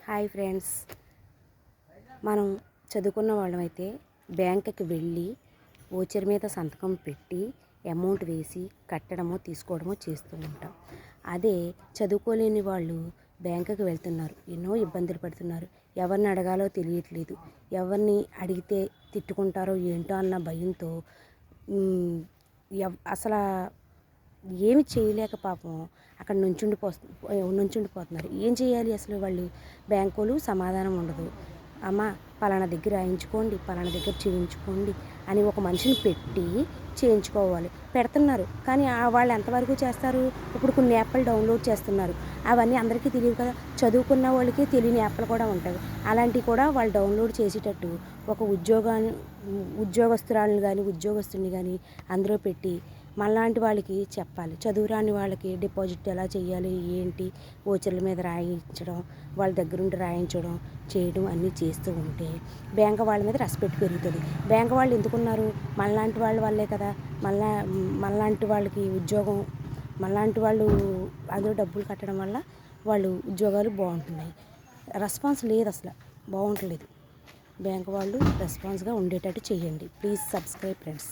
Hi friends, మనం చదువుకున్న వాళ్ళమైతే బ్యాంకుకి వెళ్ళి ఓచర్ మీద సంతకం పెట్టి అమౌంట్ వేసి కట్టడమో తీసుకోవడమో చేస్తూ ఉంటాం. అదే చదువుకోలేని వాళ్ళు బ్యాంకుకి వెళ్తున్నారు, ఎన్నో ఇబ్బందులు పడుతున్నారు. ఎవరిని అడగాలో తెలియట్లేదు, ఎవరిని అడిగితే తిట్టుకుంటారో ఏంటో అన్న భయంతో అసలు ఏమి చేయలేక పాపం అక్కడ నుంచుండిపోతున్నారు. ఏం చేయాలి అసలు? వాళ్ళు బ్యాంకులు సమాధానం ఉండదు. అమ్మ పలానా దగ్గర రాయించుకోండి, పలానా దగ్గర చేయించుకోండి అని ఒక మనిషిని పెట్టి చేయించుకోవాలి పెడుతున్నారు. కానీ వాళ్ళు ఎంతవరకు చేస్తారు? ఇప్పుడు కొన్ని యాప్లు డౌన్లోడ్ చేస్తున్నారు. అవన్నీ అందరికీ తెలియదు కదా, చదువుకున్న వాళ్ళకి తెలియని యాప్లు కూడా ఉంటాయి. అలాంటివి కూడా వాళ్ళు డౌన్లోడ్ చేసేటట్టు ఒక ఉద్యోగస్తురాలను కానీ ఉద్యోగస్తుని కానీ అందులో పెట్టి మనలాంటి వాళ్ళకి చెప్పాలి. చదువురాని వాళ్ళకి డిపాజిట్ ఎలా చేయాలి, ఏంటి, ఓచర్ల మీద రాయించడం, వాళ్ళ దగ్గరుండి రాయించడం చేయడం అన్నీ చేస్తూ ఉంటే బ్యాంక్ వాళ్ళ మీద రెస్పెక్ట్ పెరుగుతుంది. బ్యాంక్ వాళ్ళు ఎందుకున్నారు? మనలాంటి వాళ్ళ వల్లే కదా. మనలాంటి వాళ్ళకి ఉద్యోగం, మనలాంటి వాళ్ళు అందులో డబ్బులు కట్టడం వల్ల వాళ్ళు ఉద్యోగాలు బాగుంటున్నాయి. రెస్పాన్స్ లేదు, అసలు బాగుంటలేదు. బ్యాంక్ వాళ్ళు రెస్పాన్స్గా ఉండేటట్టు చేయండి. Please subscribe friends.